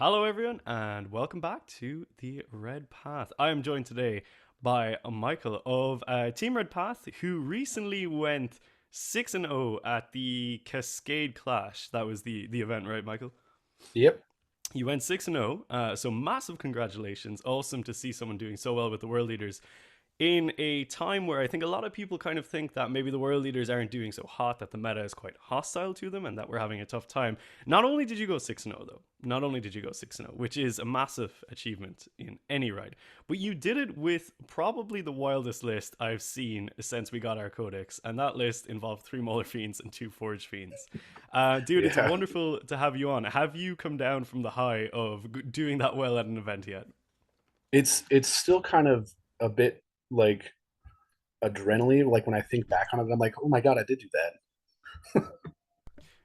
Hello, everyone, and welcome back to the Red Path. I am joined today by Michael of Team Red Path, who recently went 6-0 at the Cascade Clash. That was the event, right, Michael? Yep. You went 6-0, so massive congratulations. Awesome to see someone doing so well with the World Leaders in a time where I think a lot of people kind of think that maybe the world leaders aren't doing so hot, that the meta is quite hostile to them, and that we're having a tough time. Not only did you go 6-0, though, not only did you go 6-0, which is a massive achievement in any ride, but you did it with probably the wildest list I've seen since we got our codex, and that list involved 3 Mauler Fiends and 2 Forge Fiends. Dude, it's Yeah. wonderful to have you on. Have you come down from the high of doing that well at an event yet? It's still kind of a bit like adrenaline. Like when I think back on it, I'm like, oh my god, I did do that.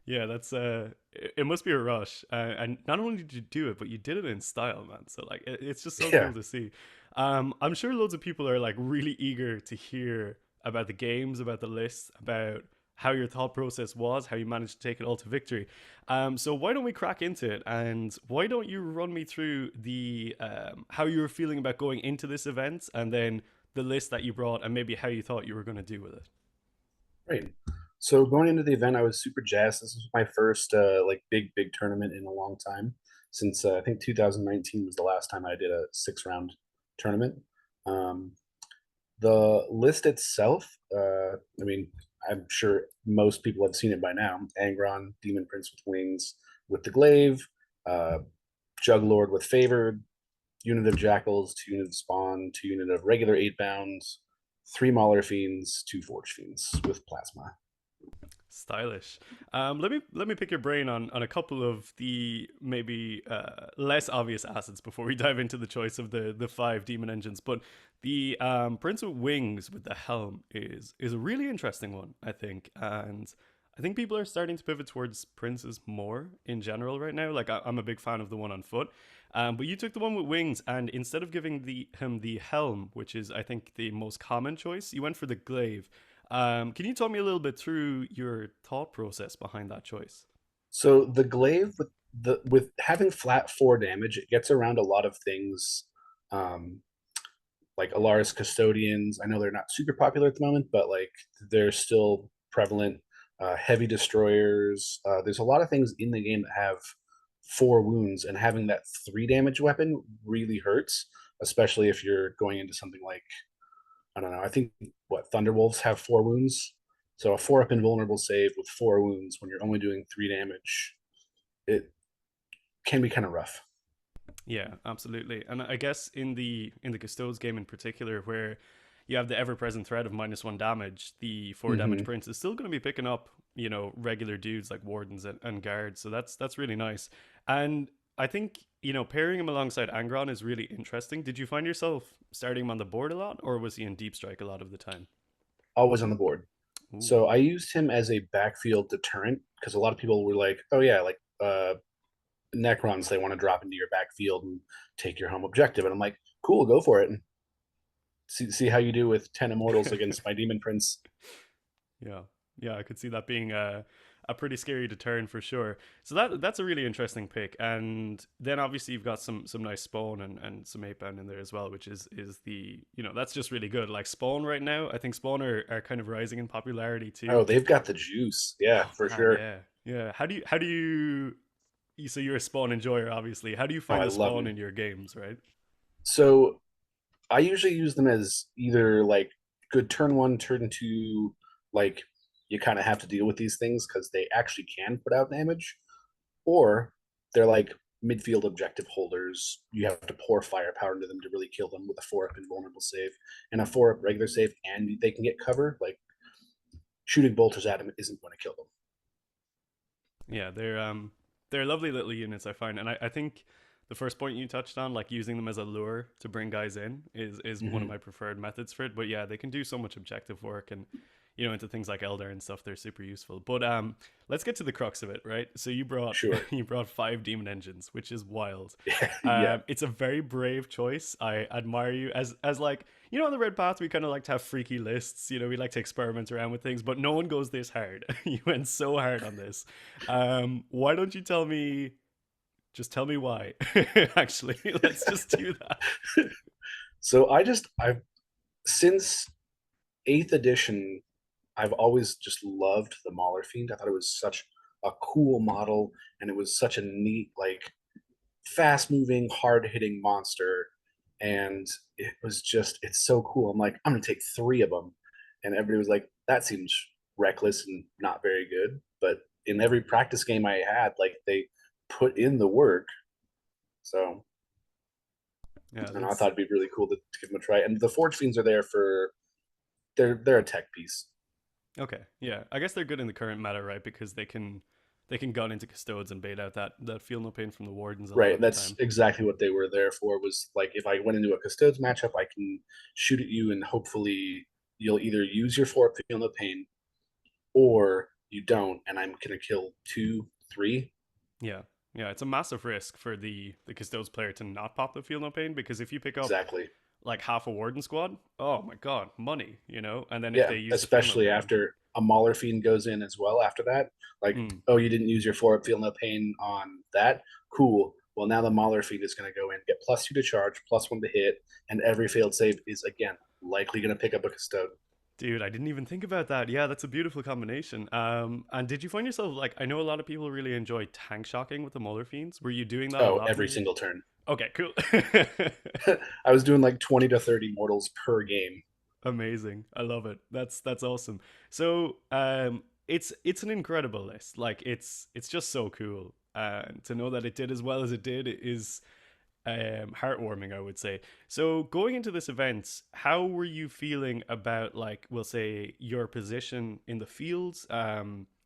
Yeah, that's it must be a rush. And not only did you do it, but you did it in style, man. So like it's just so Yeah. cool to see. I'm sure loads of people are like really eager to hear about the games, about the lists, about how your thought process was, how you managed to take it all to victory. So why don't we crack into it, and why don't you run me through the how you were feeling about going into this event, and then the list that you brought, and maybe how you thought you were going to do with it. Right. So going into the event, I was super jazzed. This was my first like big tournament in a long time, since I think 2019 was the last time I did a 6 round tournament. Um, the list itself, I mean, I'm sure most people have seen it by now. Angron, Demon Prince with wings, with the glaive, uh, Juglord with favored, unit of jackals, 2 unit of spawn, 2 unit of regular 8 bounds, 3 Mauler fiends, 2 Forge fiends with plasma. Stylish. Let me pick your brain on a couple of the maybe less obvious assets before we dive into the choice of the 5 demon engines. But the Prince of Wings with the helm is a really interesting one, I think, and I think people are starting to pivot towards princes more in general right now. Like I'm a big fan of the one on foot, but you took the one with wings, and instead of giving the him the helm, which is I think the most common choice, you went for the glaive. Can you talk me a little bit through your thought process behind that choice? So the glaive with having flat 4 damage, it gets around a lot of things. Um, like Alaris custodians. I know they're not super popular at the moment, but like they're still prevalent. Heavy destroyers. There's a lot of things in the game that have 4 wounds, and having that 3 damage weapon really hurts, especially if you're going into something like, I don't know. I think what Thunderwolves have 4 wounds, so a 4 up invulnerable save with 4 wounds when you're only doing 3 damage, it can be kind of rough. Yeah, absolutely. And I guess in the Custodes game in particular, where you have the ever-present threat of -1 damage, the 4 damage Hmm. prince is still going to be picking up, regular dudes like wardens and guards. So that's really nice. And I think pairing him alongside Angron is really interesting. Did you find yourself starting him on the board a lot, or was he in deep strike a lot of the time? Always on the board. Ooh. So I used him as a backfield deterrent because a lot of people were like, "Oh yeah, like Necrons, they want to drop into your backfield and take your home objective," and I'm like, "Cool, go for it, and see how you do with 10 immortals against my demon prince." Yeah, yeah, I could see that being a pretty scary deterrent for sure. So that's a really interesting pick. And then obviously you've got some nice spawn and some 8 bound in there as well, which is the that's just really good. Like spawn right now, I think spawn are kind of rising in popularity too. Oh, they've got the juice, yeah, Oh for man, sure. yeah, yeah. So you're a spawn enjoyer, obviously. How do you Oh, find I the love spawn them. in your games, right? So I usually use them as either like good turn 1, turn 2, like you kind of have to deal with these things because they actually can put out damage, or they're like midfield objective holders. You have to pour firepower into them to really kill them with a 4 up invulnerable save and a 4 up regular save, and they can get cover. Like shooting bolters at them isn't going to kill them. Yeah, they're lovely little units I find, and I think the first point you touched on, like using them as a lure to bring guys in, is one of Mm-hmm. my preferred methods for it. But yeah, they can do so much objective work, and into things like Elder and stuff, they're super useful. But let's get to the crux of it, right? So you brought Sure. you brought 5 demon engines, which is wild. Yeah. It's a very brave choice. I admire you as like on the red path we kind of like to have freaky lists. We like to experiment around with things, but no one goes this hard. You went so hard on this. Why don't you tell me Just tell me why. Actually, let's just do that. So I've since eighth edition, I've always just loved the Mauler Fiend. I thought it was such a cool model, and it was such a neat, like fast moving, hard hitting monster. And it was just, it's so cool. I'm like, I'm gonna take three of them, and everybody was like, that seems reckless and not very good. But in every practice game I had, like they put in the work. So Yeah, and I that's thought it'd be really cool to give them a try. And the Forge Fiends are there for they're a tech piece. okay. Yeah, I guess they're good in the current meta, right? Because they can gun into Custodes and bait out that feel no pain from the wardens a lot Right. of the That's time. exactly what they were there for. Was like if I went into a Custodes matchup, I can shoot at you and hopefully you'll either use your Fort Feel No Pain or you don't, and I'm gonna kill two, three. Yeah. Yeah, it's a massive risk for the Custodes player to not pop the feel no pain because if you pick up Exactly. like half a warden squad, oh my god, money, and then if Yeah. they use the feel no Especially pain, after a Mauler Fiend goes in as well after that. Like, mm, oh, you didn't use your Fort Feel No Pain on that. Cool. Well, now the Mauler Fiend is going to go in, get +2 to charge, +1 to hit, and every failed save is again likely going to pick up a Custode. dude, I didn't even think about that. Yeah, that's a beautiful combination. And did you find yourself like I know a lot of people really enjoy tank shocking with the Mauler fiends. Were you doing that a Oh, lot in every your? single turn. Okay, cool. I was doing like 20 to 30 mortals per game. Amazing. I love it. That's awesome. So, it's an incredible list. Like it's just so cool. To know that it did as well as it did is heartwarming, I would say. So, going into this event, how were you feeling about like we'll say your position in the fields?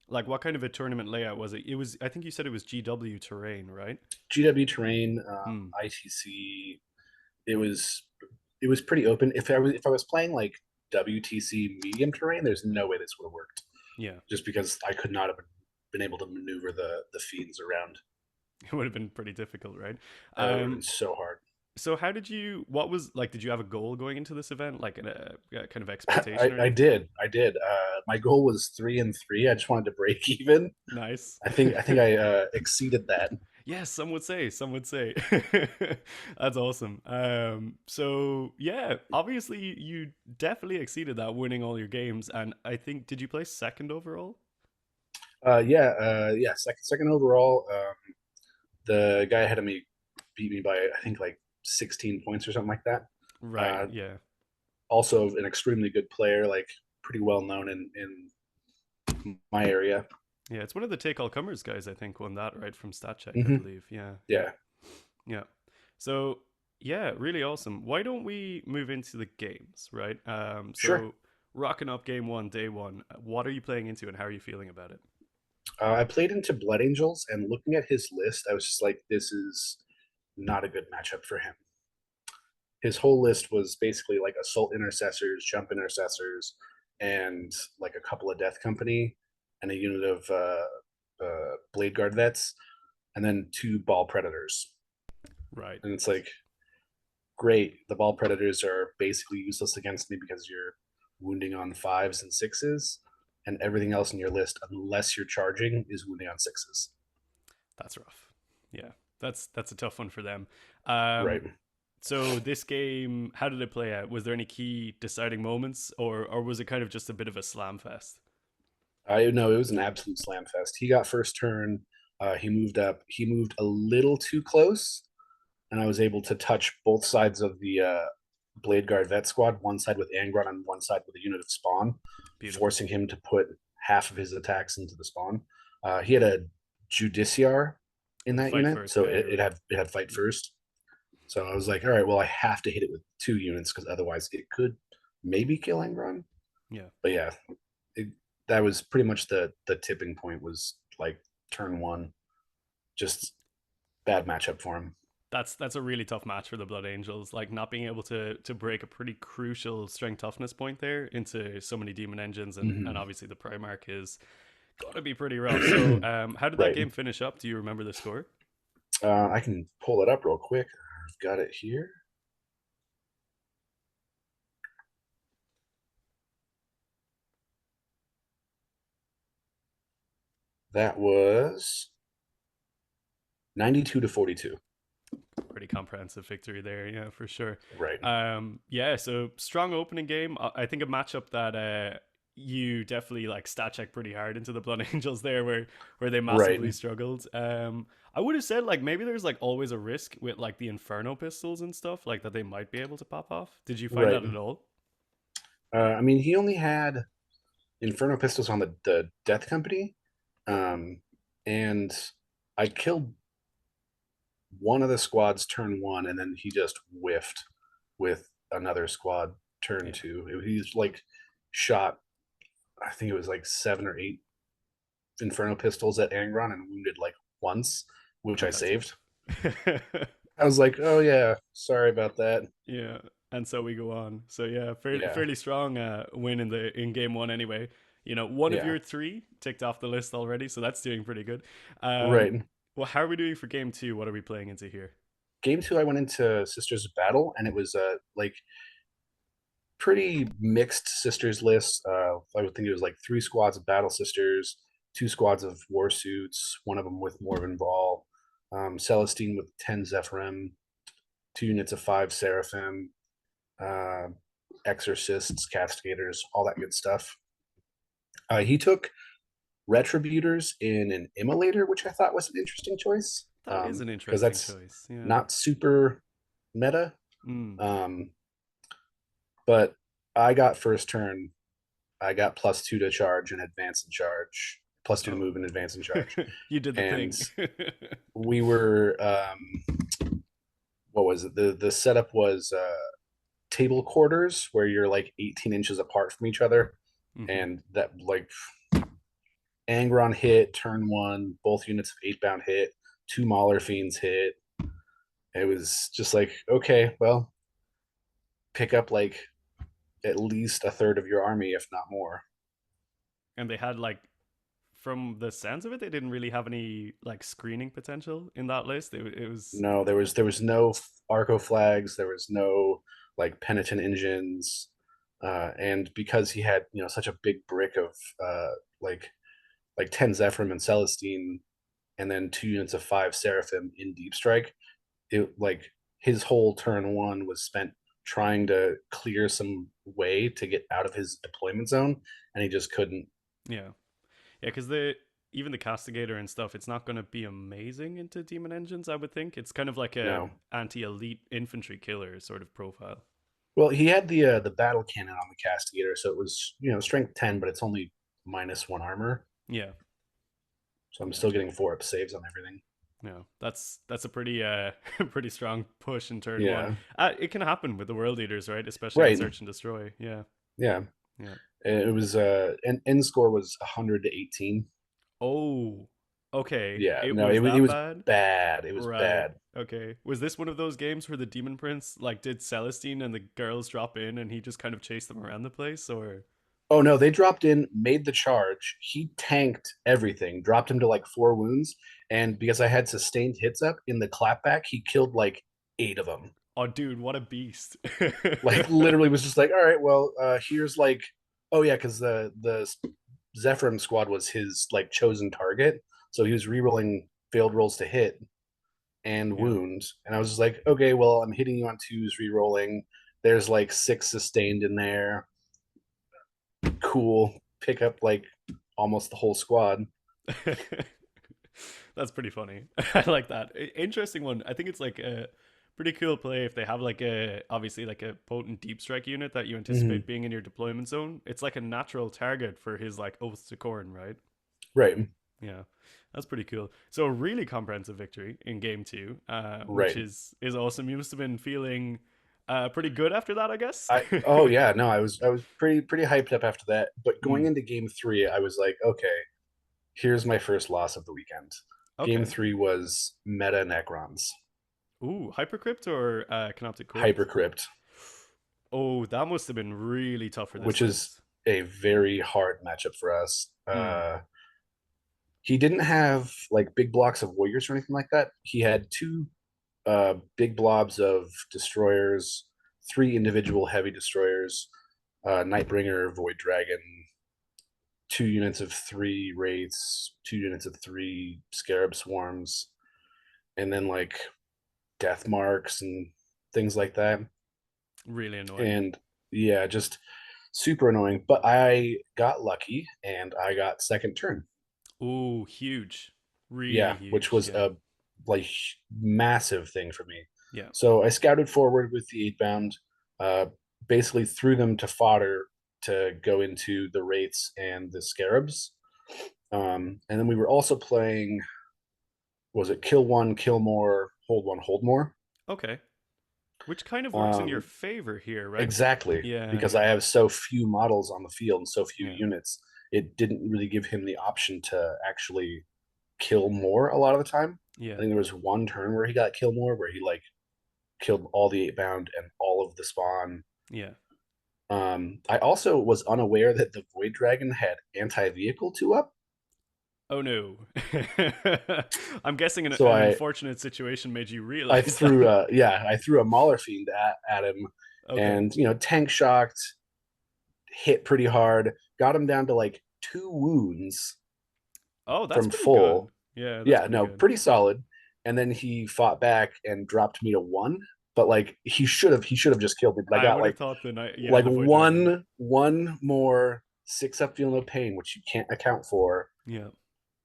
Like what kind of a tournament layout was it? It was I think you said it was GW terrain, right? GW terrain, Hmm. ITC. It was it was pretty open. If I was playing like WTC medium terrain, there's no way this would have worked. Yeah. Just because I could not have been able to maneuver the feeds around. It would have been pretty difficult, right? It would have Um, been so hard. So how did you? What was like? Did you have a goal going into this event, like a kind of expectation I, or I anything? did. I did. My goal was 3-3. I just wanted to break even. Nice. I exceeded that. Yes, some would say. Some would say. That's awesome. So yeah, obviously you definitely exceeded that, winning all your games, and I think did you place second overall? Yeah. Second overall. The guy ahead of me beat me by I think like 16 points or something like that. Right. Uh, Yeah. Also an extremely good player, like pretty well known in my area. Yeah. It's one of the take all comers guys. I think won that right from Stat Check, I Hmm. believe. Yeah. Yeah. Yeah, Yeah. So yeah, really awesome. Why don't we move into the games, right? sure. So rocking up game one, day one. What are you playing into, and how are you feeling about it? I played into Blood Angels, and looking at his list, I was just like, this is not a good matchup for him. His whole list was basically like assault intercessors, jump intercessors, and like a couple of death company, and a unit of blade guard vets, and then two ball predators. Right. And it's like, great, the ball predators are basically useless against me because you're wounding on fives and sixes, and everything else in your list, unless you're charging, is wounding on sixes. That's rough. Yeah, that's a tough one for them. Right. So this game, how did it play out? Was there any key deciding moments, or was it kind of just a bit of a slam fest? I know it was an absolute slam fest. He got first turn. He moved up. He moved a little too close, and I was able to touch both sides of the Blade Guard Vet Squad. One side with Angron, and one side with a unit of Spawn, Beautiful. forcing him to put half of his attacks into the Spawn. He had a Judiciar in that Fight unit, first so guy, it right? had fight first. So I was like, all right, well, I have to hit it with two units because otherwise it could maybe kill Angron. Yeah. But yeah, it, that was pretty much the tipping point. Was like turn one, just bad matchup for him. That's a really tough match for the Blood Angels. Like not being able to break a pretty crucial strength toughness point there into so many demon engines, and Hmm. obviously the Primarch is gotta be pretty rough. So how did that Right. game finish up? Do you remember the score? I can pull it up real quick. I've got it here. That was 92 to 42. Pretty comprehensive victory there, yeah, for sure. Right. Yeah, so strong opening game. I think a matchup that you definitely like stat check pretty hard into the Blood Angels there, where they Right. massively struggled. I would have said like maybe there's like always a risk with like the Inferno pistols and stuff like that they might be able to pop off. Did you find Right. that at all? I mean, he only had Inferno pistols on the Death Company, um, and I killed one of the squads turn one, and then he just whiffed with another squad turn Yeah, two. He's like shot, I think it was like 7 or 8 Inferno pistols at Angron and wounded like once, which I that's saved. it. I was like, oh yeah, sorry about that. Yeah, and so we go on. So yeah, Yeah, fairly strong win in game one anyway. You know, one of yeah, your three ticked off the list already, so that's doing pretty good. Um, right. well, how are we doing for game two? What are we playing into here? Game two, I went into Sisters of Battle, and it was like pretty mixed sisters list. I would think it was like 3 squads of Battle Sisters, 2 squads of War Suits, one of them with Morven Ball, Celestine with 10 Zephyrim, 2 units of 5 Seraphim, uh, Exorcists, Cascaders, all that good stuff. He took Retributors in an Immolator, which I thought was an interesting choice That is an because interesting that's choice. Yeah. not super meta. Mm. Um, but I got first turn. I got +2 to charge and advance and charge, +2 to Oh, move and advance and charge. you did the And thing. we were, what was it? The setup was table quarters where you're like 18 inches apart from each other. Hmm. And that like Angron hit, turn one, both units of 8 bound hit, 2 Mauler fiends hit. It was just like, okay, well, pick up like at least a third of your army, if not more. And they had like, from the sense of it, they didn't really have any like screening potential in that list. It was No, there was no Arco flags, there was no like penitent engines, and because he had such a big brick of like 10 Zephyrim and Celestine, and then 2 units of 5 Seraphim in Deep Strike, it like his whole turn one was spent trying to clear some way to get out of his deployment zone, and he just couldn't. yeah. Yeah, because the even the castigator and stuff, it's not going to be amazing into demon engines. I would think it's kind of like a No. anti-elite infantry killer sort of profile. Well, he had the battle cannon on the castigator, so it was strength 10, but it's only -1 armor. Yeah, So I'm yeah, still getting 4 up saves on everything. yeah. That's a pretty pretty strong push in turn one. Yeah. It can happen with the world eaters, right? Especially on Right. search and destroy. Yeah, Yeah. yeah. It was end score was 100 to 18. Oh, okay. Yeah. It No, was it that was bad. bad. It was Right. bad. Okay. Was this one of those games where the demon prince like did Celestine and the girls drop in and he just kind of chased them around the place, or? Oh no, they dropped in, made the charge. He tanked everything, dropped him to like 4 wounds, and because I had sustained hits up in the clapback, he killed like 8 of them. Oh, dude, what a beast! Like literally was just like, all right, well, here's like, oh yeah, because the Zephyrim squad was his like chosen target, so he was rerolling failed rolls to hit and Yeah. wound, and I was just like, okay, well, I'm hitting you on twos, rerolling. There's like 6 sustained in there. Cool, pick up like almost the whole squad. That's pretty funny. I like that. Interesting one. I think it's like a pretty cool play if they have like a obviously like a potent deep strike unit that you Mm-hmm. anticipate being in your deployment zone. It's like a natural target for his like oaths to Khorne, right? Right, Yeah, that's pretty cool. So a really comprehensive victory in game two, which right. is awesome. You must have been feeling pretty good after that, I guess. Oh yeah, no, I was pretty hyped up after that. But going Mm, into game three, I was like, okay, here's my first loss of the weekend. Game okay. three was Meta Necrons, Ooh, Hypercrypt or Canoptic Crypt? Hypercrypt, Oh, that must have been really tough for this which is list. a very hard matchup for us. Mm, He didn't have like big blocks of warriors or anything like that. He had 2 big blobs of destroyers, 3 individual heavy destroyers, Nightbringer, Void Dragon, 2 units of 3 wraiths, 2 units of 3 scarab swarms. and then like death marks and things like that. Really annoying. And yeah, just super annoying. But I got lucky and I got second turn. Oh, huge. Really Yeah, which huge. was Yeah. a like massive thing for me. Yeah. So I scouted forward with the eight bound, uh, basically threw them to fodder to go into the wraiths and the scarabs. And then we were also playing, was it kill one, kill more, hold more? Okay. Which kind of works in your Um, favor here, right? exactly, Yeah, because yeah. I have so few models on the field and so few Yeah. units. It didn't really give him the option to actually kill more a lot of the time. I Yeah. think there was one turn where he got kill more, where he like killed all the eight bound and all of the spawn. Yeah. I also was unaware that the Void Dragon had anti vehicle two up, Oh no. I'm guessing so an unfortunate situation made you I realize threw that. I threw a Mauler Fiend at him, Okay. and tank shocked, hit pretty hard, got him down to like two wounds Oh, that's from pretty good. full. Yeah, that's Yeah, pretty no, good. pretty solid. And then he fought back and dropped me to one. But like he should have just killed me. But I I got would have like thought the night, yeah, like the Void Dragon. one more six up feel no pain, which you can't account for, Yeah.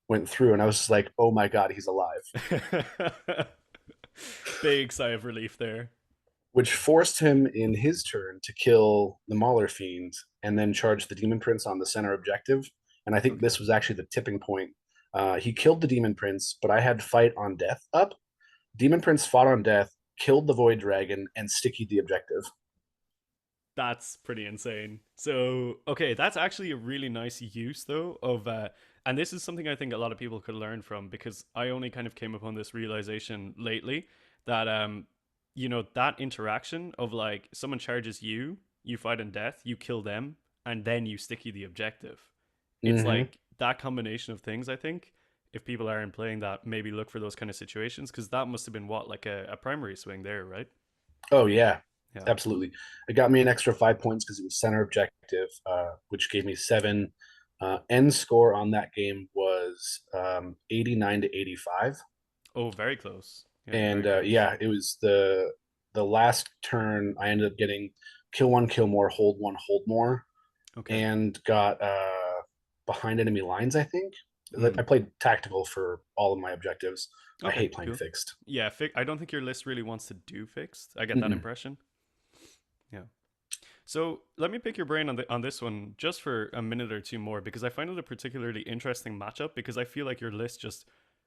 went through, and I was just like, oh my god, he's alive. Big sigh of relief there. Which forced him in his turn to kill the Mauler Fiend and then charge the Demon Prince on the center objective. And I think Okay. this was actually the tipping point. He killed the Demon Prince, but I had fight on death up. Demon Prince fought on death, killed the Void Dragon, and stickied the objective. That's pretty insane. So, okay, that's actually a really nice use though of and this is something I think a lot of people could learn from because I only kind of came upon this realization lately that that interaction of like someone charges you, you fight in death, you kill them, and then you sticky the objective. It's Mm-hmm. like that combination of things, I think. If people aren't playing that, maybe look for those kind of situations because that must have been what, like a primary swing there, right? Oh yeah, Yeah. absolutely. It got me an extra 5 points because it was center objective, which gave me seven. End score on that game was 89 to 85. Oh, very close. Yeah, And very close. yeah, it was the last turn. I ended up getting kill one, kill more, hold more, Okay. and got behind enemy lines. I think I Mm. played tactical for all of my objectives. I Okay, hate playing cool. fixed. Yeah, I don't think your list really wants to do fixed. I get that Mm-mm. impression. Yeah. So let me pick your brain on on this one just for a minute or two more because I find it a particularly interesting matchup because I feel like your list just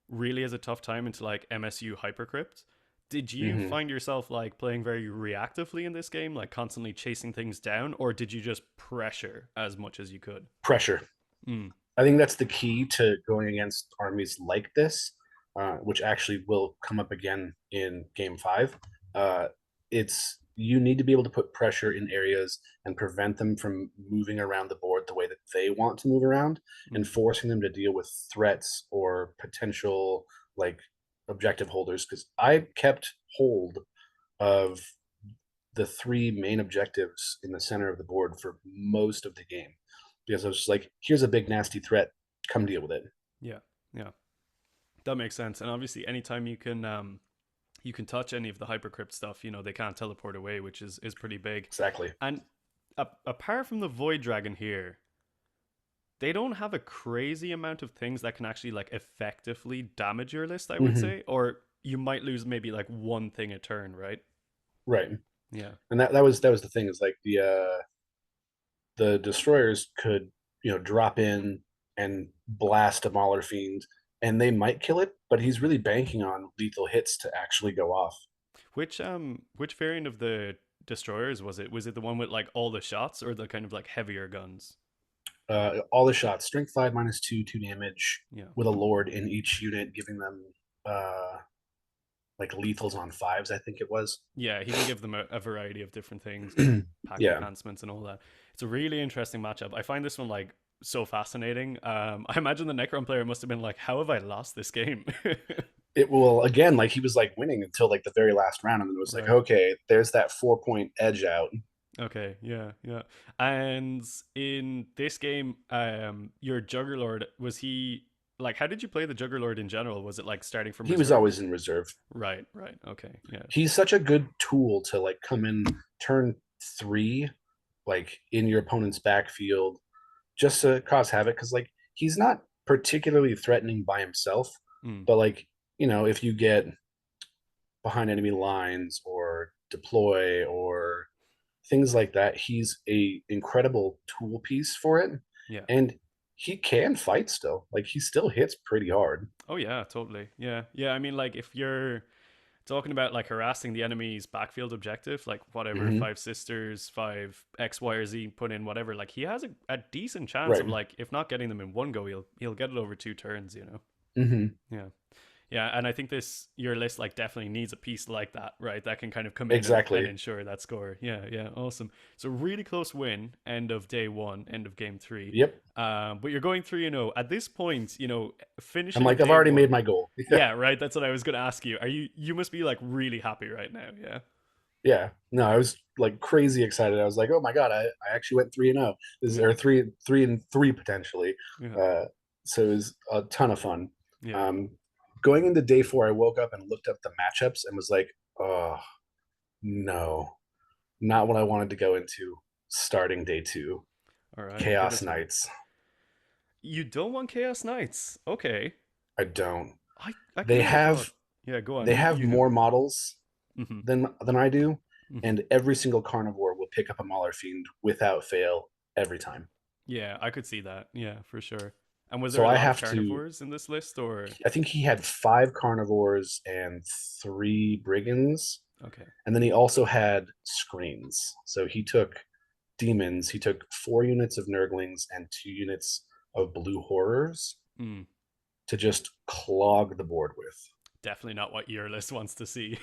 really has a tough time into like MSU Hypercrypt. Did you Mm-hmm. find yourself like playing very reactively in this game, like constantly chasing things down, or did you just pressure as much as you could? Pressure. Mm. I think that's the key to going against armies like this, which actually will come up again in Game Five. It's you need to be able to put pressure in areas and prevent them from moving around the board the way that they want to move around, and Mm. forcing them to deal with threats or potential like objective holders. Because I kept hold of the three main objectives in the center of the board for most of the game because I was just like, here's a big nasty threat, come deal with it. Yeah. Yeah. That makes sense. And obviously, anytime you can touch any of the hypercrypt stuff, they can't teleport away, which is pretty big. Exactly. And apart from the void dragon here, they don't have a crazy amount of things that can actually like effectively damage your list, I would Hmm. say, or you might lose maybe like one thing a turn, right? Right. Yeah. And that was the thing is like the destroyers could drop in and blast a Mauler fiend and they might kill it, but he's really banking on lethal hits to actually go off. Which variant of the destroyers was it? Was it the one with like all the shots or the kind of like heavier guns? All the shots, strength 5 -2, 2 damage Yeah. with a lord in each unit, giving them uh like lethals on fives, I think it was. Yeah, he can give them a variety of different things, like pack Yeah, enhancements and all that. It's a really interesting matchup. I find this one like so fascinating. I imagine the Necron player must have been like, "How have I lost this game?" it will again, like he was like winning until like the very last round, and then it was like, Right. okay, there's that 4 point edge out. Okay. Yeah. Yeah. And in this game, your Juggerlord was he like how did you play the Juggerlord in general? Was it like starting from He was reserve? always in reserve. Right, right. Okay. Yeah. He's such a good tool to like come in turn 3, like in your opponent's backfield, just to cause havoc. Because like he's not particularly threatening by himself, Mm, but like if you get behind enemy lines or deploy or things like that, he's a incredible tool piece for it, yeah. and he can fight still. Like he still hits pretty hard. Oh yeah, totally. Yeah. Yeah, I mean like if you're talking about like harassing the enemy's backfield objective, like whatever, Hmm. five sisters, five X, Y, or Z, put in whatever, like he has a decent chance of Right. like if not getting them in one go, he'll get it over 2 turns, you know? Hmm. Yeah. Yeah, and I think this your list like definitely needs a piece like that, right? That can kind of come in and Exactly. ensure that score. Yeah, yeah, awesome. So really close win, end of day one, end of game three. Yep. But you're going 3-0 at this point. I'm Finishing like, I've day already made one. my goal. Yeah. Yeah, right. That's what I was going to ask you. Are you? You must be like really happy right now. Yeah. Yeah. No, I was like crazy excited. I was like, oh my God, I actually went 3-0. This is Yeah. or 3-3 potentially. Yeah. Uh so it was a ton of fun. Yeah. Um Going into day 4, I woke up and looked up the matchups and was like, oh no, not what I wanted to go into starting day 2. All right. Hit Chaos us with it. Knights. You don't want Chaos Knights. Okay. I don't. I They kind of thought. have Yeah. Go on. they You have you go. more models Mm-hmm. than I do, Mm-hmm. and every single carnivore will pick up a Mauler Fiend without fail every time. Yeah, I could see that. Yeah, for sure. And was there So a I lot of have to. carnivores in this list, or I think he had 5 carnivores and 3 brigands, okay? and then he also had screens. So he took demons. He took 4 units of Nurglings and 2 units of blue horrors Mm, to just clog the board with. definitely not what your list wants to see.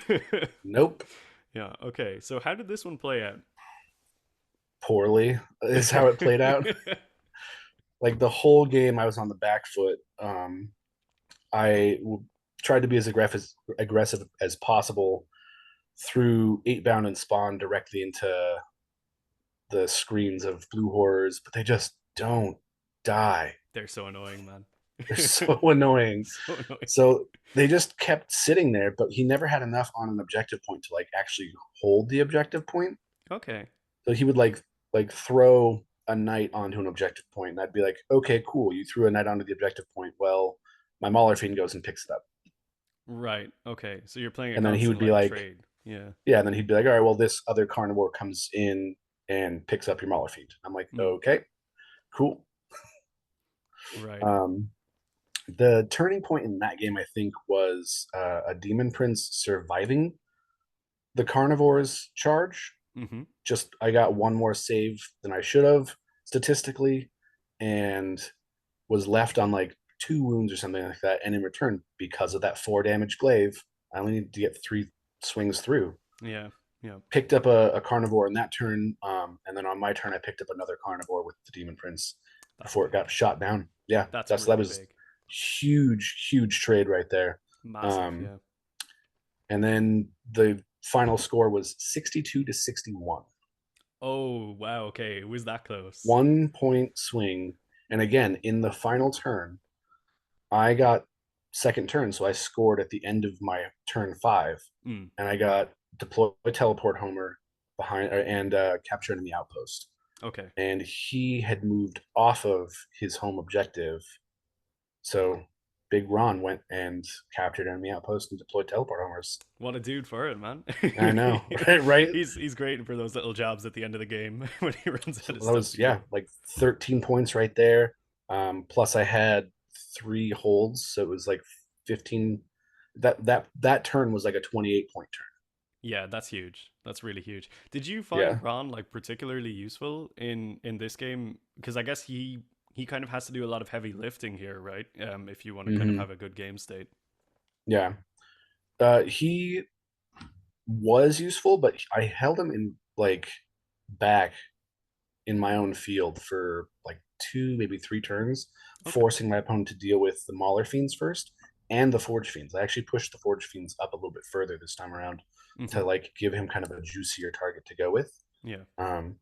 Nope. Yeah. Okay. So how did this one play out? Poorly is how it played out. Like the whole game, I was on the back foot. I tried to be as aggressive as possible through 8 bound and spawn directly into the screens of blue horrors, but they just don't die. They're so annoying, man. They're so annoying. So annoying. So they just kept sitting there, but he never had enough on an objective point to like actually hold the objective point. Okay. So he would like throw a knight onto an objective point, and I'd be like, okay, cool, you threw a knight onto the objective point. Well, my Mauler Fiend goes and picks it up, Right. Okay. So you're playing a and then he would constant be like like, trade. Yeah. yeah, and then he'd be like, all right, well, this other carnivore comes in and picks up your Mauler Fiend. I'm like, Mm, okay, cool. right. Um, the turning point in that game, I think, was a Demon Prince surviving the carnivore's charge. Mm-hmm. Just I got one more save than I should have statistically, and was left on like 2 wounds or something like that. And in return, because of that 4 damage glaive, I only needed to get 3 swings through. Yeah. Yeah. Picked up a carnivore in that turn, and then on my turn, I picked up another carnivore with the Demon Prince That's before it big. got shot down. Yeah, That's that really was big. huge trade right there. Massive. Um, Yeah. and then the final score was 62-61. Oh wow. Okay. It was that close. 1 point swing. And again, in the final turn, I got second turn, so I scored at the end of my turn 5, Mm, and I got deploy teleport Homer behind and capture enemy outpost. okay. And he had moved off of his home objective, so Big Ron went and captured enemy outpost and deployed teleport homers. What a dude for it, man. I know, right? Right. He's great for those little jobs at the end of the game when he runs So out of that stuff was to do. like 13 points right there. Plus I had 3 holds, so it was like 15. That turn was like a 28 point turn. Yeah, that's huge. That's really huge. Did you find Yeah. Ron like particularly useful in this game? Because I guess he kind of has to do a lot of heavy lifting here, right? If you want to kind of Hmm. have a good game state. Yeah. He was useful, but I held him in like back in my own field for like 2, maybe 3 turns, Okay. forcing my opponent to deal with the Mauler Fiends first and the Forge Fiends. I actually pushed the Forge Fiends up a little bit further this time around Mm-hmm. to like give him kind of a juicier target to go with. Yeah. Um,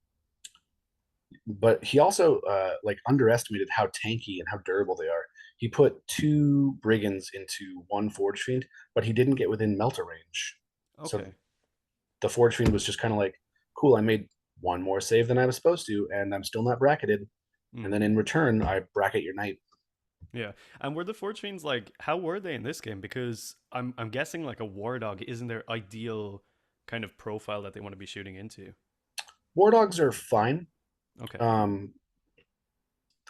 but he also like underestimated how tanky and how durable they are. he put two brigands into one Forge Fiend, but he didn't get within Melter range. So Okay. the Forge Fiend was just kind of like, cool, I made one more save than I was supposed to, and I'm still not bracketed. And Mm. then in return, I bracket your knight. Yeah. And were the Forge Fiends like how were they in this game? Because I'm guessing like a War Dog isn't their ideal kind of profile that they want to be shooting into. War Dogs are fine. Okay. Um,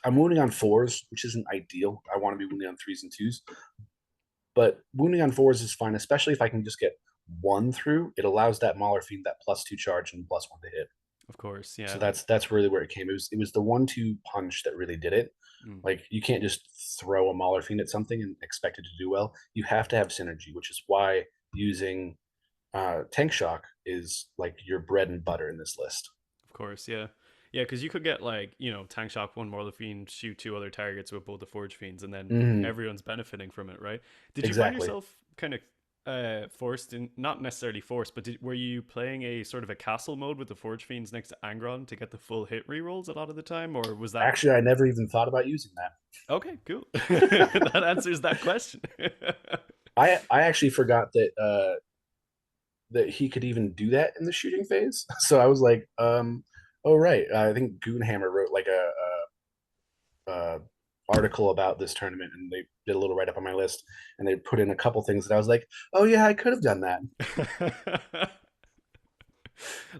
I'm wounding on fours, which isn't ideal. I want to be wounding on threes and twos, but wounding on fours is fine, especially if I can just get one through. It allows that Mauler Fiend that +2 charge and +1 to hit. Of course, So yeah. that's really where it came. It was the 1-2 punch that really did it. Mm. Like you can't just throw a Mauler Fiend at something and expect it to do well. You have to have synergy, which is why using Tank Shock is like your bread and butter in this list. Of course, yeah. Yeah, because you could get like, Tank Shock one Mortal Fiend, shoot two other targets with both the Forge Fiends, and then Mm, everyone's benefiting from it, right? Did you find exactly. yourself kind of forced in, not necessarily forced, but were you playing a sort of a castle mode with the Forge Fiends next to Angron to get the full hit rerolls a lot of the time, or was that Actually, I never even thought about using okay? Cool. That answers that question. I actually forgot that he could even do that in the shooting phase. So I was like, oh right. I think Goonhammer wrote like a article about this tournament, and they did a little write up on my list, and they put in a couple things that I was like, oh yeah, I could have done that.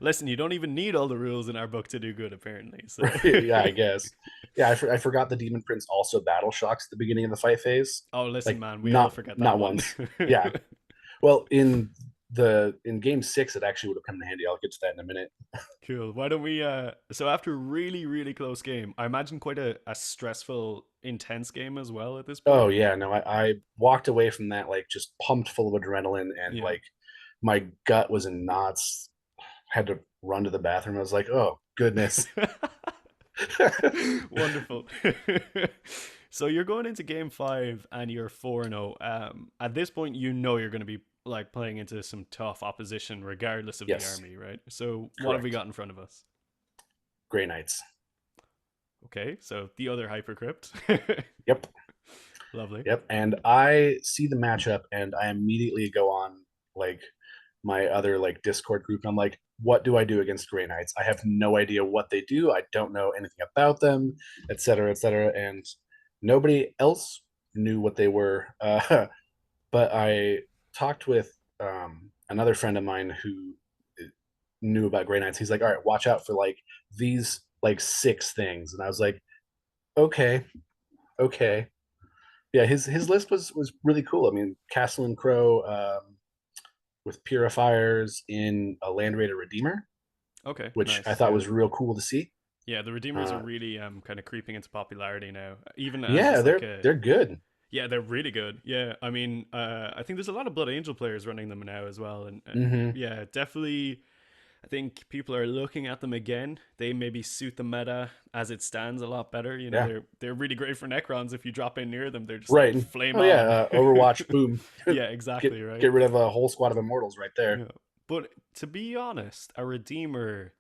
Listen, you don't even need all the rules in our book to do good, apparently. So, Right? Yeah, I guess. Yeah, I forgot the Demon Prince also battle shocks at the beginning of the fight phase. oh, listen, Like man, we all not forget that not one. once. Yeah. Well, in game 6, it actually would have come in handy. I'll get to that in a minute. Cool. Why don't we? So after a really, really close game, I imagine quite a stressful, intense game as well at this Oh point. yeah, no, I walked away from that like just pumped full of adrenaline, and Yeah. like my gut was in knots. Had to run to the bathroom. I was like, oh goodness. Wonderful. So you're going into game five and you're 4-0. At this point, you know you're going to be like playing into some tough opposition, regardless of the Yes, army, right? So what have we correct. got in front of us? Grey Knights. Okay, so the other hypercrypt. Yep, Lovely. yep. And I see the matchup, and I immediately go on like my other like Discord group, and I'm like, what do I do against Grey Knights? I have no idea what they do. I don't know anything about them, et cetera, et cetera. And nobody else knew what they were. But I talked with another friend of mine who knew about Grey Knights. He's like, all right, watch out for like these like 6 things. And I was like, okay, okay. Yeah, his list was really cool. I mean, Castle and Crow with purifiers in a Land Raider Redeemer, Okay, which I nice. thought Yeah. was real cool to see. Yeah, the Redeemers are Uh, really kind of creeping into popularity now. Even as yeah, just like they're a they're good. yeah, they're really good. Yeah, I mean, I think there's a lot of Blood Angel players running them now as well, and Mm-hmm. yeah, definitely. I think people are looking at them again. They maybe suit the meta as it stands a lot better. Yeah, They're really great for Necrons. If you drop in near them, they're just like right. flame Oh yeah, on. Overwatch, boom, Yeah, get exactly right. get rid of a whole squad of immortals right there. Yeah, but to be honest, a Redeemer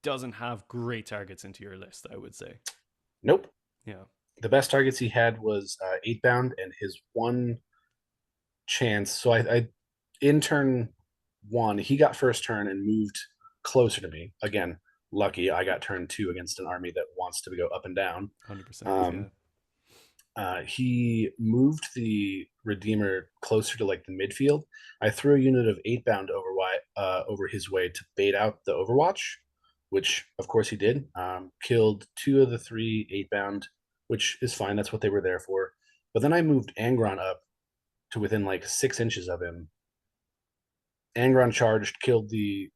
doesn't have great targets into your list. I would say. Nope. Yeah. The best targets he had was 8 bound, and his one chance. So I in turn 1, he got first turn and moved closer to me. Again, lucky I got turn 2 against an army that wants to go up and down. 100%. Yeah. Um, he moved the Redeemer closer to like the midfield. I threw a unit of 8 bound over his way to bait out the Overwatch, which of course he did. Killed 2 of the 3 8 bound, which is fine. That's what they were there for. But then I moved Angron up to within like 6 inches of him. Angron charged, killed the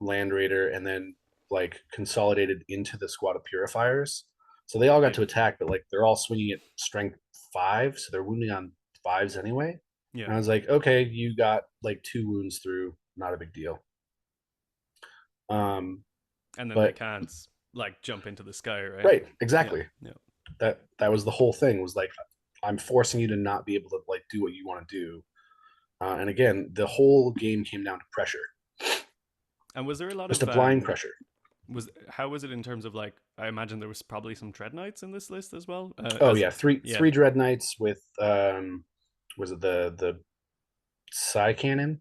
Land Raider, and then like consolidated into the squad of purifiers. So they all got Okay. to attack, but like they're all swinging at strength 5, so they're wounding on 5s anyway. Yeah. And I was like, okay, you got like 2 wounds through, not a big deal. Um, And then they but can't like jump into the sky, right? right, Yeah. exactly. Yeah. That was the whole thing. Was like, I'm forcing you to not be able to like do what you want to do. And again, the whole game came down to pressure, And was there a lot just of a blind pressure. Was how was it in terms of like? I imagine there was probably some Dread Knights in this list as well. Oh As yeah, yeah, three Dread Knights with was it the Psy Cannon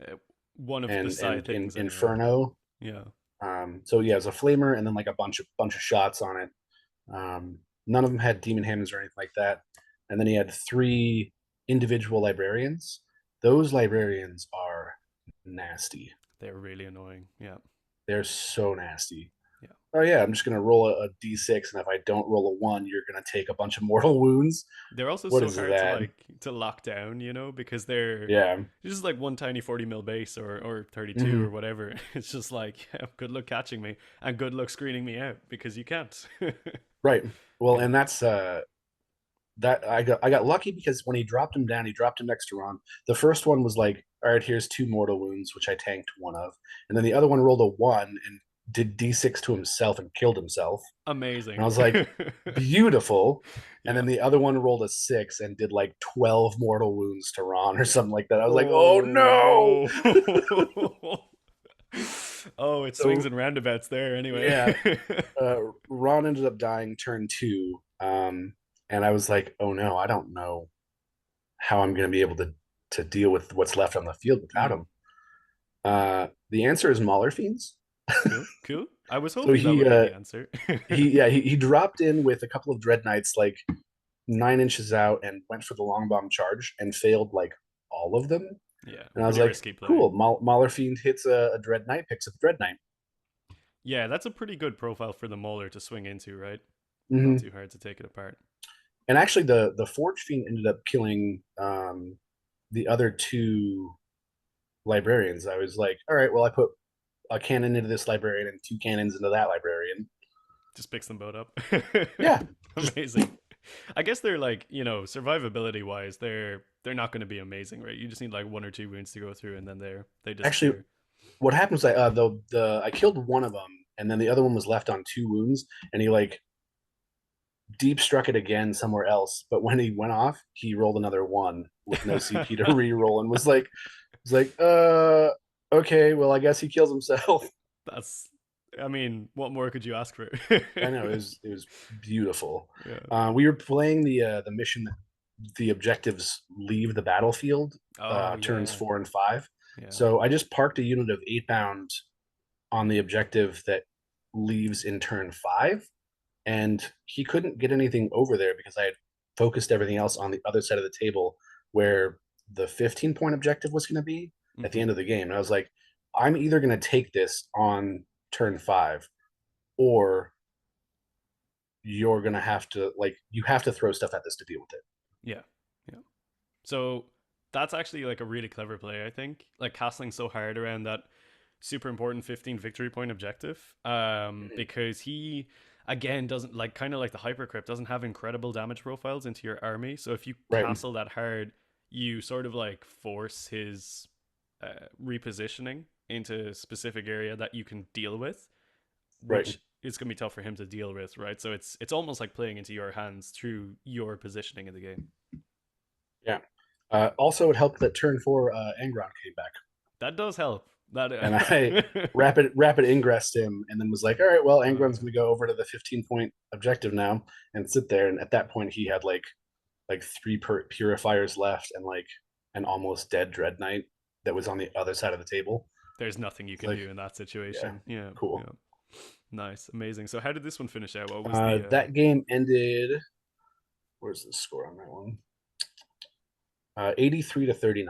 uh, one of the and side things anyway. Inferno. Yeah, So yeah, it was a flamer and then like a bunch of shots on it. None of them had demon hammers or anything like that. And then he had three individual librarians. Those librarians are nasty. they're really annoying. Yeah, They're so nasty. yeah. Oh yeah, I'm just gonna roll a d6, and if I don't roll a one, you're gonna take a bunch of mortal wounds. They're also What so is hard to that? like to lock down, you know, because they're Yeah. just like one tiny 40 mil base or 32 Hmm. or whatever. It's just like, yeah, good luck catching me and good luck screening me out because you can't. Right. Well, Yeah. and that's that I got lucky because when he dropped him down, he dropped him next to Ron. The first one was like, all right, here's two mortal wounds, which I tanked one of, and then the other one rolled a one and did d6 to himself and killed himself. And I Amazing. was like, beautiful. And Yeah. then the other one rolled a six and did like 12 mortal wounds to Ron or something like that. I was like, oh Oh no. no. Oh, it swings So and roundabouts there anyway. yeah, Ron ended up dying turn two. And I was like, oh no, I don't know how I'm going to be able to deal with what's left on the field without Mm, him. The answer is Mauler Fiends. cool, cool. I was So hoping that would be the answer. he dropped in with a couple of Dread Knights like 9 inches out and went for the long bomb charge and failed like all of them. Yeah, And I was pretty like, risky play. cool. Mauler Fiend hits a Dread Knight, picks up Dread Knight. Yeah, that's a pretty good profile for the Mauler to swing into, right? Not Mm-hmm. too hard to take it apart. And actually, the Forge Fiend ended up killing the other two librarians. I was like, all right, well, I put a cannon into this librarian and two cannons into that librarian. Just picks them both up. Yeah, just Amazing. I guess they're like, survivability wise, they're not going to be amazing, right? You just need like one or two wounds to go through, and then they actually, disappear. what happens? The I killed one of them, and then the other one was left on two wounds, and he like deep struck it again somewhere else. But when he went off, he rolled another one with no CP to re-roll, and was like, okay, well, I guess he kills himself. That's, I mean, what more could you ask for? I know it was beautiful. Yeah. We were playing the mission that the objectives leave the battlefield, Oh turns yeah, 4 and 5. yeah. So I just parked a unit of 8 bound on the objective that leaves in turn 5, and he couldn't get anything over there because I had focused everything else on the other side of the table where the 15-point objective was going to be at the Hmm. end of the game. And I was like, I'm either going to take this on turn 5 or you're going to have to like you have to throw stuff at this to deal with it. Yeah, yeah. So that's actually like a really clever play, I think. Like castling so hard around that super important 15 victory point objective. Mhm. Because he again doesn't like kind of like the hypercrypt doesn't have incredible damage profiles into your army. So if you Right, castle that hard, you sort of like force his repositioning into a specific area that you can deal with, right. which is going to be tough for him to deal with, right? So it's almost like playing into your hands through your positioning in the game. Yeah. Also, it helped that turn 4 Angron came back, That does help. That and I rapid ingressed him, and then was like, all right, well, Angron's yeah. going to go over to the 15-point objective now and sit there. And at that point, he had like three purifiers left and like an almost dead Dread Knight that was on the other side of the table. There's nothing you It's can like, do in that yeah, situation. Yeah, cool. yeah. Nice, amazing. So how did this one finish out? What was the That game ended. Where's the score on that one? 83-39.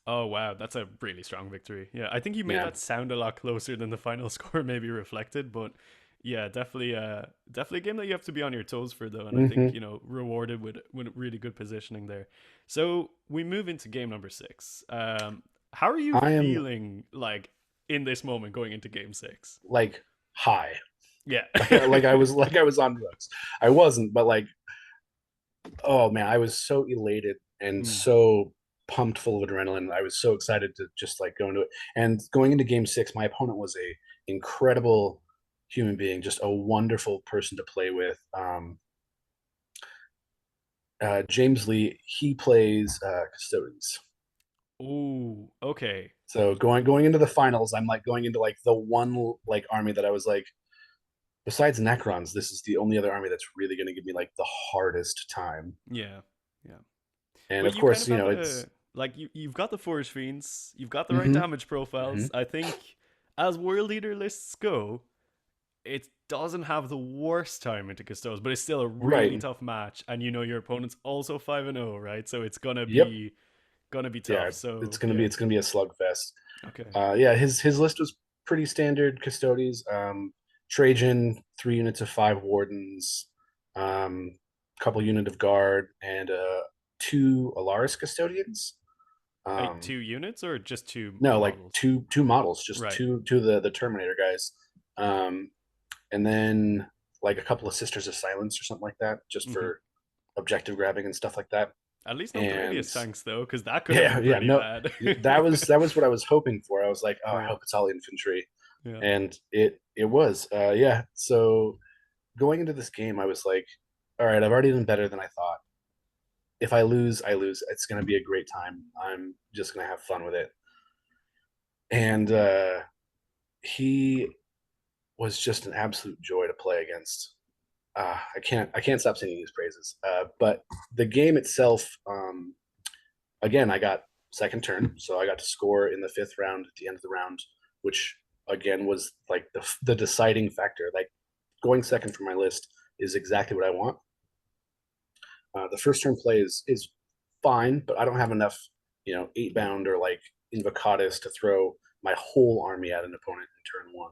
Oh wow, that's a really strong victory. Yeah, I think you made Yeah. that sound a lot closer than the final score maybe reflected, but yeah, definitely a game that you have to be on your toes for though, and I think, Hmm. rewarded with really good positioning there. So we move into game number 6. How are you I am feeling like in this moment going into game 6? like high. Yeah. Like I was on drugs. I wasn't, but like, oh man, I was so elated and Mm, so pumped full of adrenaline. I was so excited to just like go into it. And going into game 6, my opponent was a incredible human being, just a wonderful person to play with. James Lee, he plays Custodes. ooh, okay. So going into the finals, I'm like going into like the one like army that I was like, besides Necrons, this is the only other army that's really going to give me like the hardest time. Yeah, yeah. And But of you kind course, of have it's a like you've got the Forge Fiends, you've got the right hmm damage hmm profiles. I think as World Leader lists go, it doesn't have the worst time into Custodes, but it's still a really right. tough match, and you know your opponent's also 5-0, right? So it's Yep. gonna be Yeah, tough. So it's gonna be yeah, it's gonna be a slugfest. okay. Yeah, his list was pretty standard. Custodes, Trajan, 3 units of 5 wardens, couple unit of guard, and 2 Alaris custodians. Like Um, 2 units or just two no, like models? two models, just Right. two the Terminator guys, um, and then like a couple of Sisters of Silence or something like that, just Hmm. for objective grabbing and stuff like that. At least no And Theridius tanks though, because that could have yeah, been yeah, pretty no, bad. that was what I was hoping for. I was like, oh, I Yeah, hope it's all infantry, yeah. and it was. Yeah. So going into this game, I was like, all right, I've already done better than I thought. If I lose, I lose. It's going to be a great time. I'm just going to have fun with it. And he was just an absolute joy to play against. I can't stop singing his praises. But the game itself, again, I got second turn, so I got to score in the 5th round at the end of the round, which again was like the deciding factor. Like going second for my list is exactly what I want. The first turn play is fine, but I don't have enough, 8 bound or like invocatus to throw my whole army at an opponent in turn one.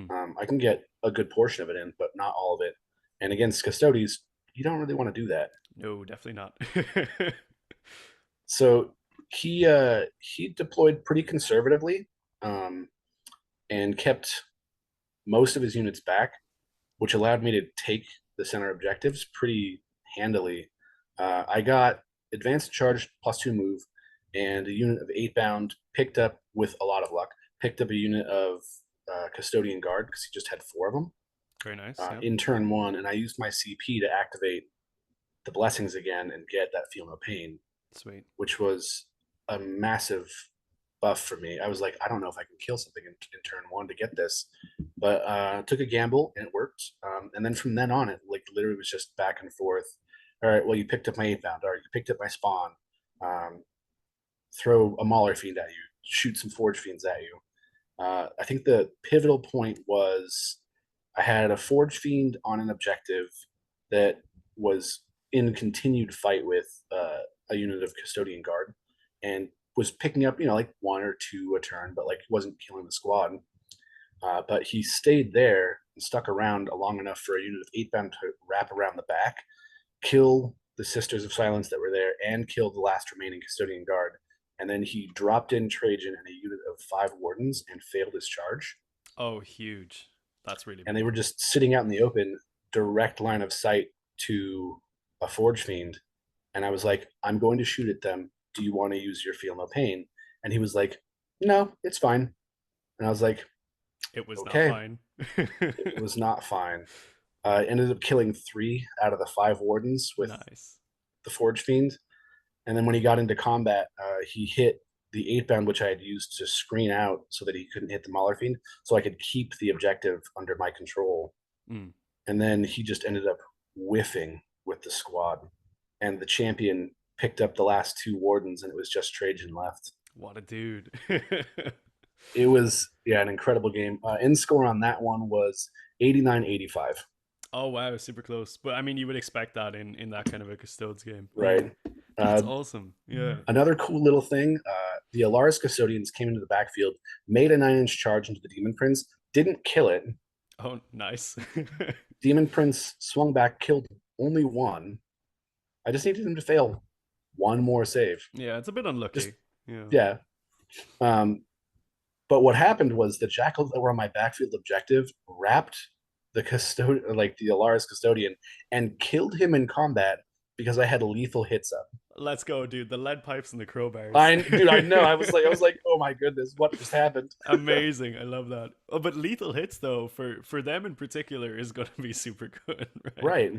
Mm. I can get a good portion of it in, but not all of it. And against Custodes, you don't really want to do that. No, definitely not. So he deployed pretty conservatively, um, and kept most of his units back, which allowed me to take the center objectives pretty handily. I got advanced charge +2 move and a unit of 8 bound, picked up with a lot of luck, picked up a unit of custodian guard because he just had 4 of them Very nice. Yeah. in turn one, and I used my CP to activate the blessings again and get that feel no pain, Sweet. which was a massive buff for me. I was like, I don't know if I can kill something in turn one to get this, but took a gamble and it worked. And then from then on, it like literally was just back and forth. All right, well, you picked up my 8 bound. All right, you picked up my spawn. Um, throw a Mauler fiend at you. Shoot some Forge fiends at you. I think the pivotal point was I had a Forge fiend on an objective that was in continued fight with a unit of custodian guard, and was picking up, like 1 or 2 a turn, but like wasn't killing the squad. But he stayed there and stuck around long enough for a unit of 8 bound to wrap around the back, kill the Sisters of Silence that were there, and kill the last remaining custodian guard. And then he dropped in Trajan and a unit of 5 wardens and failed his charge. Oh, huge. That's really And they big. were just sitting out in the open, direct line of sight to a Forge Fiend. And I was like, I'm going to shoot at them. Do you want to use your Feel No Pain? And he was like, no, it's fine. And I was like, It was not okay. fine. It was not fine. Ended up killing 3 out of the 5 wardens with Nice. the Forge Fiend. And then when he got into combat, he hit the 8 bound, which I had used to screen out so that he couldn't hit the Mauler Fiend, so I could keep the objective under my control. Mm. And then he just ended up whiffing with the squad. And the champion picked up the last 2 wardens, and it was just Trajan left. What a dude. It was, yeah, an incredible game. End score on that one was 89-85. Oh wow, super close. But I mean, you would expect that in that kind of a Custodes game. Yeah, Right. that's Uh, awesome. Yeah. Another cool little thing, the Alaris Custodians came into the backfield, made a 9-inch charge into the Demon Prince, didn't kill it. Oh, nice. Demon Prince swung back, killed only one. I just needed him to fail one more save. Yeah, it's a bit Just, unlucky. Yeah. yeah. Um, but what happened was the Jackals that were on my backfield objective wrapped the custodian, like the Alaris Custodian, and killed him in combat because I had lethal hits up. Let's go, dude. The lead pipes and the crowbars. Dude, I know. I was like, oh my goodness, what just happened? Amazing. I love that. Oh, but lethal hits though, for them in particular, is gonna be super good, right? Right.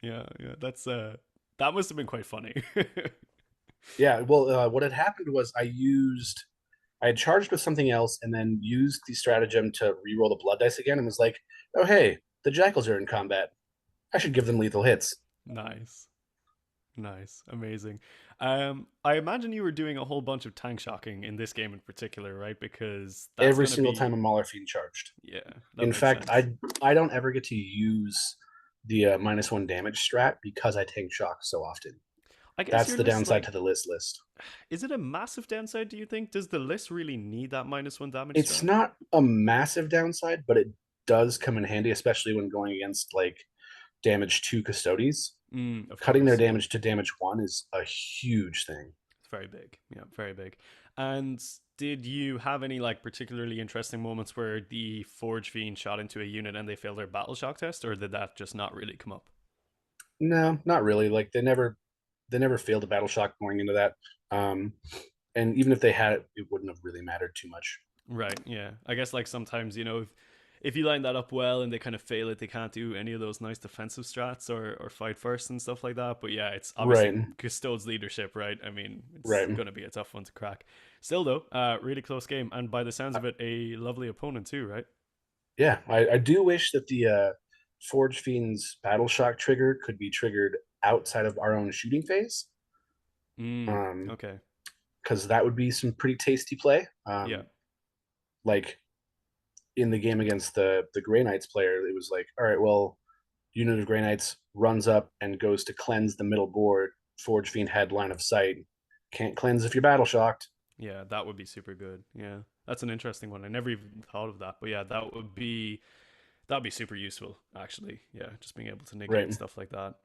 Yeah, yeah. That's that must have been quite funny. Yeah. Well, what had happened was I used I had charged with something else and then used the stratagem to re-roll the blood dice again and was like, oh hey, the jackals are in combat. I should give them lethal hits. Nice. Nice. Amazing. I imagine you were doing a whole bunch of tank shocking in this game in particular, right? Because that's Every going to single time a be, Mauler Fiend charged. yeah, that In makes fact, sense. I don't ever get to use the -1 damage strat because I tank shock so often. I guess That's your the list, downside like, to the list. is it a massive downside, do you think? Does the list really need that -1 damage It's strat? not a massive downside, but it does come in handy, especially when going against like damage to Custodes. Of Cutting their course, yeah. damage to -1 is a huge thing. It's very big. Yeah, very big. And did you have any like particularly interesting moments where the Forge Fiend shot into a unit and they failed their battle shock test, or did that just not really come up? No, not really. Like they never failed a battle shock going into that. Um, and even if they had it, it wouldn't have really mattered too much. Right. Yeah. I guess like sometimes if you line that up well and they kind of fail it, they can't do any of those nice defensive strats or fight first and stuff like that. But yeah, it's obviously Right, Custodes leadership, right? I mean, it's right. gonna be a tough one to crack. Still though, really close game, and by the sounds of it, a lovely opponent too, right? Yeah, I do wish that the Forge Fiend's battle shock trigger could be triggered outside of our own shooting phase. Um, Okay. because that would be some pretty tasty play. Yeah. Like in the game against the Grey Knights player, it was like, all right, well, unit of Grey Knights runs up and goes to cleanse the middle board. Forge Fiend had line of sight. Can't cleanse if you're battle shocked. Yeah, that would be super good. Yeah. That's an interesting one. I never even thought of that. But yeah, that'd be super useful actually. Yeah, just being able to negate Right. stuff like that.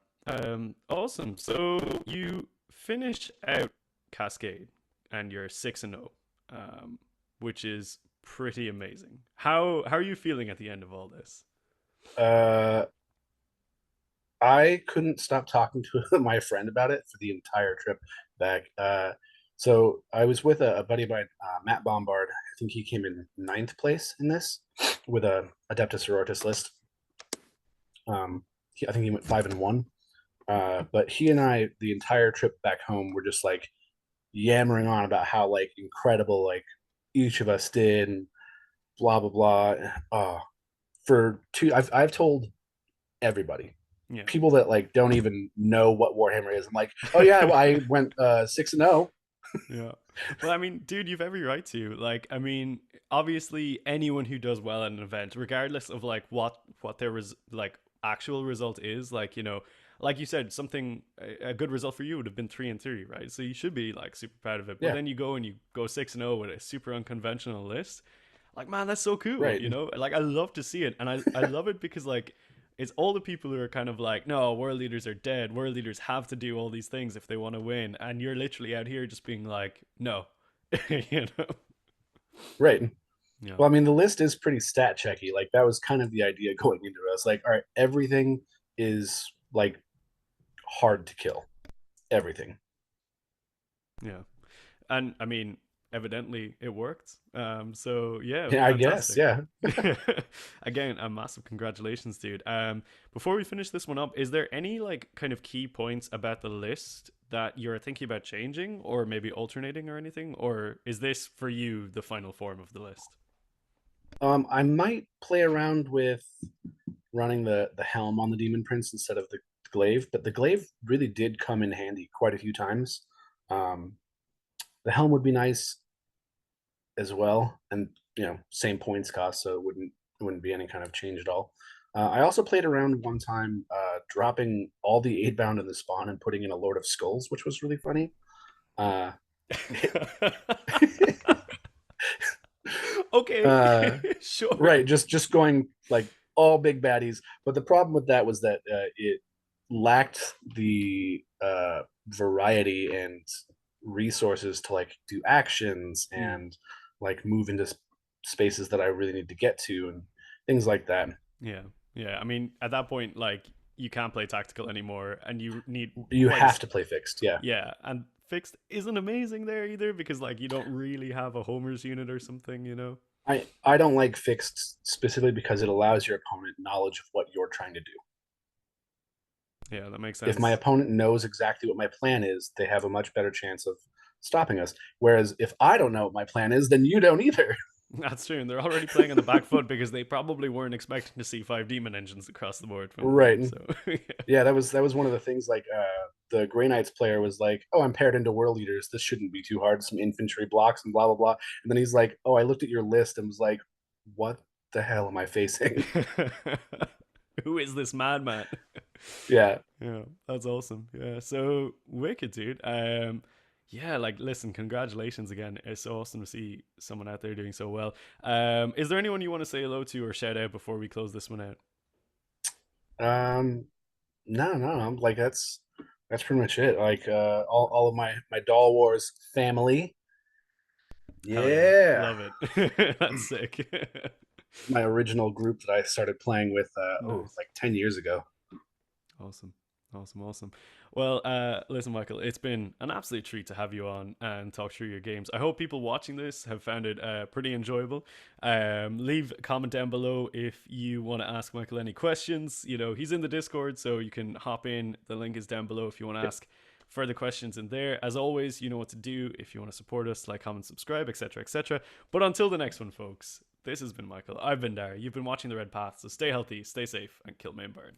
Awesome. So you finish out Cascade and you're 6-0. Which is pretty amazing. How are you feeling at the end of all this? Uh, I couldn't stop talking to my friend about it for the entire trip back. So I was with a buddy of mine, Matt Bombard. I think he came in ninth place in this with a Adeptus Sororitas list. I think he went 5-1. But he and I, the entire trip back home, were just like yammering on about how like incredible like each of us did and blah blah blah. For two, I've told everybody, Yeah. people that like don't even know what Warhammer is. I'm like, oh yeah, well, I went 6-0. Yeah. Well, I mean, dude, you've every right to. Like, I mean, obviously anyone who does well at an event, regardless of like what their like actual result is, like, like you said, something a good result for you would have been 3-3, right? So you should be like super proud of it. But Yeah, then you go and you go 6-0 with a super unconventional list. Like, man, that's so cool, right, you know? Like I love to see it. And I love it because like it's all the people who are kind of like, no, world leaders are dead. World leaders have to do all these things if they want to win. And you're literally out here just being like, no, you know? right. Yeah. Well, I mean, the list is pretty stat checky. Like that was kind of the idea going into it. I was like, all right, everything is like hard to kill. Everything. Yeah. And I mean, evidently it worked. So yeah, Yeah, I guess. fantastic. Yeah. Again, a massive congratulations, dude. Before we finish this one up, is there any like kind of key points about the list that you're thinking about changing or maybe alternating or anything? Or is this for you the final form of the list? I might play around with running the helm on the Demon Prince instead of the glaive, but the glaive really did come in handy quite a few times. Um, the helm would be nice as well, and same points cost, so it wouldn't be any kind of change at all. I also played around one time, dropping all the 8 bound in the spawn and putting in a Lord of Skulls, which was really funny. Uh, Okay, uh, sure. right, just going like all big baddies. But the problem with that was that it lacked the variety and resources to like do actions Mm, and like move into spaces that I really need to get to and things like that. yeah, yeah. I mean, at that point, like you can't play tactical anymore, and you need You quite a have to play fixed, yeah. yeah. And fixed isn't amazing there either because like you don't really have a homers unit or something, you know. I don't like fixed specifically because it allows your opponent knowledge of what you're trying to do. Yeah, that makes If my sense. opponent knows exactly what my plan is, they have a much better chance of stopping us. Whereas if I don't know what my plan is, then you don't either. That's true, and they're already playing on the back foot because they probably weren't expecting to see 5 demon engines across the board from Right. them. So yeah. Yeah, that was one of the things. Like the Grey Knights player was like, "Oh, I'm paired into World Eaters. This shouldn't be too hard. Some infantry blocks and blah blah blah." And then he's like, "Oh, I looked at your list and was like, what the hell am I facing?" Who is this madman? Yeah. Yeah, that's awesome. Yeah, so wicked, dude. Yeah, like listen, congratulations again. It's so awesome to see someone out there doing so well. Is there anyone you want to say hello to or shout out before we close this one out? Um. No, no. I'm like that's pretty much it. Like all of my Doll Wars family. Hell yeah, Yeah. love it. That's sick. My original group that I started playing with Nice. like 10 years ago. Awesome. Awesome, awesome. Well, listen, Michael, it's been an absolute treat to have you on and talk through your games. I hope people watching this have found it pretty enjoyable. Leave a comment down below if you want to ask Michael any questions. You know, he's in the Discord, so you can hop in. The link is down below if you want to Yep. ask further questions in there. As always, you know what to do if you want to support us, like, comment, subscribe, etc., etc. But until the next one, folks, this has been Michael. I've been Dara. You've been watching The Red Path, so stay healthy, stay safe, and kill main burn.